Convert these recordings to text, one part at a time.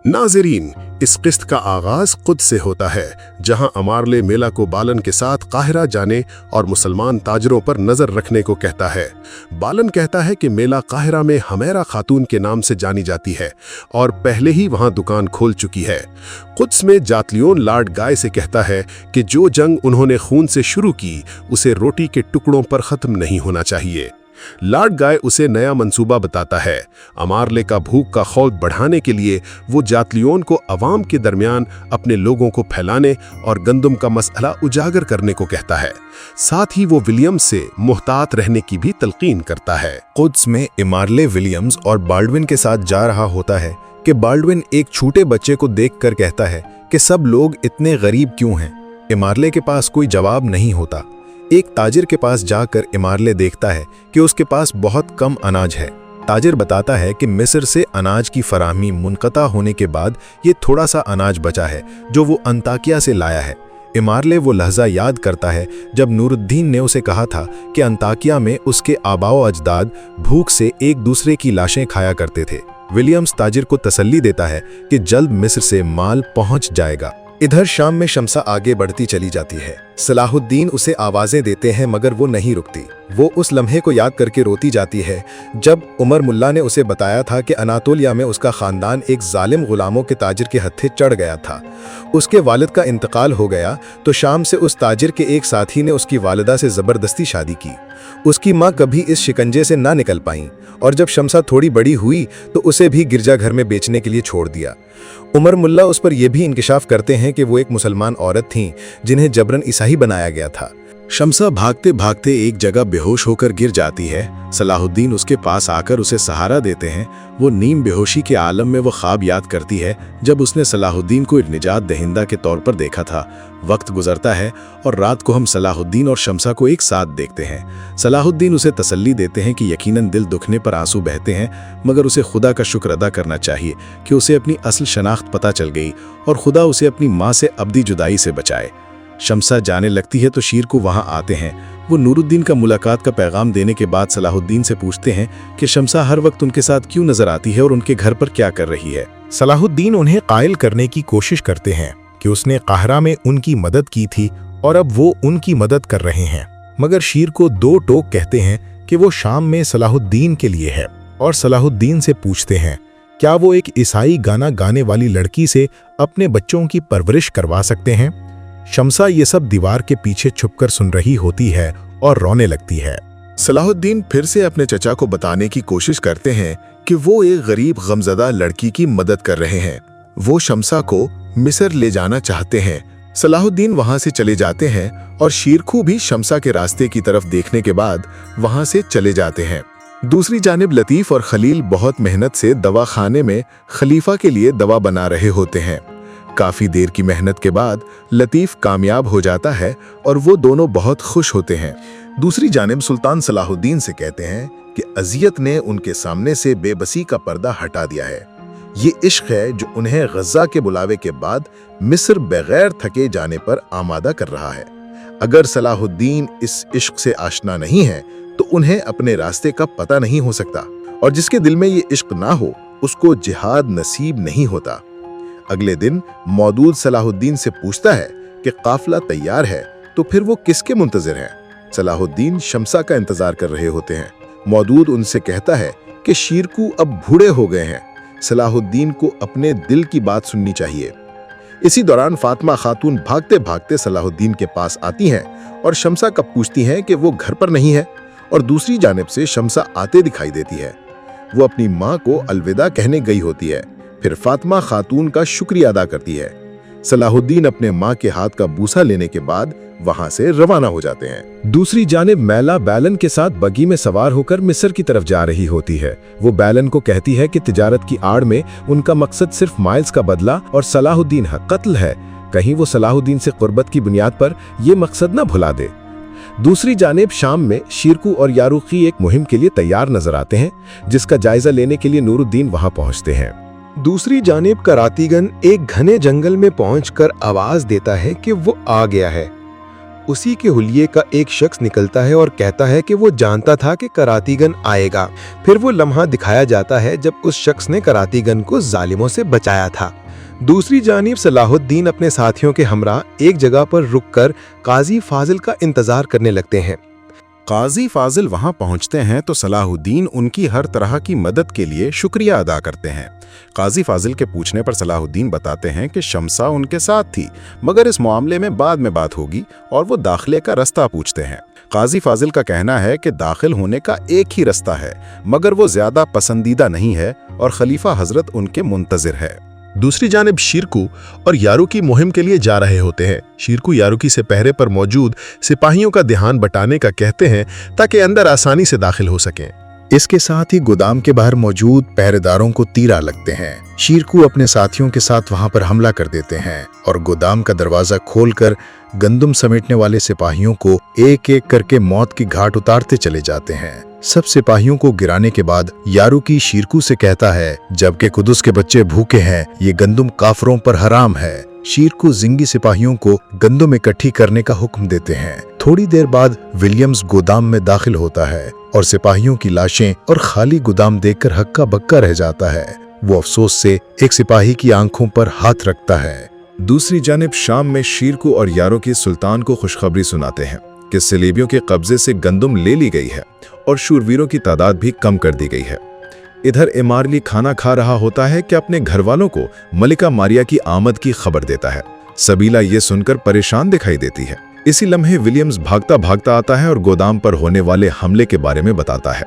नाज़रीन, इस किस्त का आगाज कुद्स से होता है, जहां अमारले मेला को बालन के साथ काहिरा जाने और मुसलमान ताजरों पर नजर रखने को कहता है। बालन कहता है कि मेला काहिरा में हमेरा खातून के नाम से जानी जाती है और पहले ही वहां दुकान खोल चुकी है। कुद्स में जातलियोन लॉर्ड गाय से कहता है कि जो जंग उन्होंने खून से शुरू की उसे रोटी के टुकड़ों पर खत्म नहीं होना चाहिए। लॉर्ड गाय उसे नया मंसूबा बताता है। अमारले का भूख का खौफ बढ़ाने के लिए वो जातलियोन को अवाम के दरमियान अपने लोगों को फैलाने और गंदम का मसला उजागर करने को कहता है। साथ ही वो विलियम्स से मुहतात रहने की भी तलकीन करता है। कुद्स में इमारले विलियम्स और बाल्डविन के साथ जा रहा होता है कि बाल्डविन एक छोटे बच्चे को देखकर कहता है कि सब लोग इतने गरीब क्यों हैं। इमारले के पास कोई जवाब नहीं होता। एक ताजिर के पास जाकर इमारले देखता है कि उसके पास बहुत कम अनाज है। ताजिर बताता है कि मिस्र से अनाज की फराहमी मुनक़ता होने के बाद ये थोड़ा सा अनाज बचा है जो वो अंताकिया से लाया है। इमारले वो लहजा याद करता है जब नूरुद्दीन ने उसे कहा था कि अंताकिया में उसके आबाओ अजदाद भूख से एक दूसरे की लाशें खाया करते थे। विलियम्स ताजिर को तसल्ली देता है कि जल्द मिस्र से माल पहुंच जाएगा। इधर शाम में शम्सा आगे बढ़ती चली जाती है। सलाहुद्दीन उसे आवाजें देते हैं मगर वो नहीं रुकती। वो उस लम्हे को याद करके रोती जाती है जब उमर मुल्ला ने उसे बताया था कि अनातोलिया में उसका खानदान एक जालिम गुलामों के ताजिर के हत्थे चढ़ गया था। उसके वालिद का इंतकाल हो गया तो शाम से उस ताजिर के एक साथी ने उसकी वालिदा से ज़बरदस्ती शादी की। उसकी माँ कभी इस शिकंजे से ना निकल पाई और जब शम्सा थोड़ी बड़ी हुई तो उसे भी गिरजाघर में बेचने के लिए छोड़ दिया। उमर मुल्ला उस पर यह भी इंकिशाफ करते हैं कि वो एक मुसलमान औरत थीं जिन्हें जबरन ईसाई बनाया गया था। शम्सा भागते भागते एक जगह बेहोश होकर गिर जाती है। सलाहुद्दीन उसके पास आकर उसे सहारा देते हैं। वो नीम बेहोशी के आलम में वो ख्वाब याद करती है जब उसने सलाहुद्दीन को एक निजात दहिंदा के तौर पर देखा था। वक्त गुजरता है और रात को हम सलाहुद्दीन और शम्सा को एक साथ देखते हैं। सलाहुद्दीन उसे तसल्ली देते हैं कि यकीनन दिल दुखने पर आंसू बहते हैं मगर उसे खुदा का शुक्र अदा करना चाहिए कि उसे अपनी असल शनाख्त पता चल गई और खुदा उसे अपनी माँ से अब्दी जुदाई से बचाए। शम्सा जाने लगती है तो शीर को वहां आते हैं। वो नूरुद्दीन का मुलाकात का पैगाम देने के बाद सलाहुद्दीन से पूछते हैं कि शम्सा हर वक्त उनके साथ क्यों नजर आती है और उनके घर पर क्या कर रही है। सलाहुद्दीन उन्हें कायल करने की कोशिश करते हैं कि उसने काहिरा में उनकी मदद की थी और अब वो उनकी मदद कर रहे हैं, मगर शीर को दो टोक कहते हैं कि वो शाम में सलाहुद्दीन के लिए है और सलाहुद्दीन से पूछते हैं क्या वो एक ईसाई गाना गाने वाली लड़की से अपने बच्चों की परवरिश करवा सकते हैं। शम्सा ये सब दीवार के पीछे छुपकर सुन रही होती है और रोने लगती है। सलाहुद्दीन फिर से अपने चचा को बताने की कोशिश करते हैं कि वो एक गरीब गमजदा लड़की की मदद कर रहे हैं। वो शम्सा को मिस्र ले जाना चाहते हैं। सलाहुद्दीन वहां से चले जाते हैं और शीरखू भी शम्सा के रास्ते की तरफ देखने के बाद वहां से चले जाते हैं। दूसरी जानिब लतीफ और खलील बहुत मेहनत से दवाखाने में खलीफा के लिए दवा बना रहे होते हैं। काफी देर की मेहनत के बाद लतीफ कामयाब हो जाता है और वो दोनों बहुत खुश होते हैं। दूसरी जानिब सुल्तान सलाहुद्दीन से कहते हैं कि अजियत ने उनके सामने से बेबसी का पर्दा हटा दिया है। ये इश्क है जो उन्हें गज़ा के बुलावे के बाद मिस्र बगैर थके जाने पर आमादा कर रहा है। अगर सलाहुद्दीन इस इश्क से आशना नहीं है तो उन्हें अपने रास्ते का पता नहीं हो सकता और जिसके दिल में ये इश्क ना हो उसको जिहाद नसीब नहीं होता। अगले दिन मौदूद सलाहुद्दीन से पूछता है कि काफिला तैयार है तो फिर वो किसके मुंतजिर हैं। सलाहुद्दीन शम्सा का इंतजार कर रहे होते हैं। मौदूद उनसे कहता है कि शीरकू अब बूढ़े हो गए हैं, सलाहुद्दीन को अपने दिल की बात सुननी चाहिए। इसी दौरान फातिमा खातून भागते भागते सलाहुद्दीन के पास आती हैं और शम्सा का पूछती हैं कि वो घर पर नहीं है और दूसरी जानिब से शम्सा आते दिखाई देती है। वो अपनी माँ को अलविदा कहने गई होती है, फिर फातिमा खातून का शुक्रिया अदा करती है। सलाहुद्दीन अपने माँ के हाथ का बूसा लेने के बाद वहां से रवाना हो जाते हैं। दूसरी जानिब मैला बैलन के साथ बगी में सवार होकर मिस्र की तरफ जा रही होती है। वो बैलन को कहती है कि तिजारत की आड़ में उनका मकसद सिर्फ माइल्स का बदला और सलाहुद्दीन का कत्ल है। कहीं वो सलाहुद्दीन से कुर्बत की बुनियाद पर ये मकसद न भुला दे। दूसरी जानिब शाम में शीरकू और यारूकी एक मुहिम के लिए तैयार नजर आते हैं जिसका जायजा लेने के लिए नूरुद्दीन वहां पहुंचते हैं। दूसरी जानिब करातीगन एक घने जंगल में पहुंचकर आवाज देता है कि वो आ गया है। उसी के हुलिये का एक शख्स निकलता है और कहता है कि वो जानता था कि करातीगन आएगा। फिर वो लम्हा दिखाया जाता है जब उस शख्स ने करातीगन को जालिमों से बचाया था। दूसरी जानिब सलाहुद्दीन अपने साथियों के हमरा एक जगह पर रुककर काजी फाजिल का इंतजार करने लगते हैं। काजी फाजिल वहां पहुंचते हैं तो सलाहुद्दीन उनकी हर तरह की मदद के लिए शुक्रिया अदा करते हैं। काजी फाजिल के पूछने पर सलाहुद्दीन बताते हैं कि शमसा उनके साथ थी, मगर इस मामले में बाद में बात होगी, और वो दाखिले का रास्ता पूछते हैं। काजी फाजिल का कहना है कि दाखिल होने का एक ही रास्ता है, मगर वो ज्यादा पसंदीदा नहीं है और खलीफा हजरत उनके मुंतजिर है। दूसरी जानिब शीरकू और यारुकी मुहिम के लिए जा रहे होते हैं। शीरकू यारुकी से पहरे पर मौजूद सिपाहियों का ध्यान बटाने का कहते हैं ताकि अंदर आसानी से दाखिल हो सकें। इसके साथ ही गोदाम के बाहर मौजूद पहरेदारों को तीरा लगते हैं। शीरकू अपने साथियों के साथ वहां पर हमला कर देते हैं और गोदाम का दरवाजा खोलकर गंदम समेटने वाले सिपाहियों को एक एक करके मौत की घाट उतारते चले जाते हैं। सब सिपाहियों को गिराने के बाद यारुकी शीरकू से कहता है, जबकि कुदुस के बच्चे भूखे हैं, ये गंदम काफरों पर हराम है। शीरकू जिंगी सिपाहियों को गंदम इकट्ठी करने का हुक्म देते हैं। थोड़ी देर बाद विलियम्स गोदाम में दाखिल होता है और सिपाहियों की लाशें और खाली गोदाम देखकर हक्का बक्का रह जाता है। वो अफसोस से एक सिपाही की आंखों पर हाथ रखता है। दूसरी जानिब शाम में शीरकू और यारुकी सुल्तान को खुशखबरी सुनाते हैं कि सलेबियों के कब्जे से गंदम ले ली गई है और शूरवीरों की तादाद भी कम कर दी गई है। इधर इमारली खाना खा रहा होता है कि अपने घर वालों को मलिका मारिया की आमद की खबर देता है। सबीला ये सुनकर परेशान दिखाई देती है। इसी लम्हे विलियम्स भागता भागता आता है और गोदाम पर होने वाले हमले के बारे में बताता है।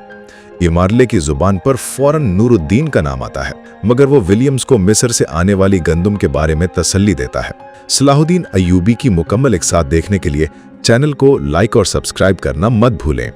इमारले की जुबान पर फौरन नूरुद्दीन का नाम आता है, मगर वो विलियम्स को मिस्र से आने वाली गंदम के बारे में तसल्ली देता है। सलाहुद्दीन अय्यूबी की मुकम्मल एक साथ देखने के लिए चैनल को लाइक और सब्सक्राइब करना मत भूलें।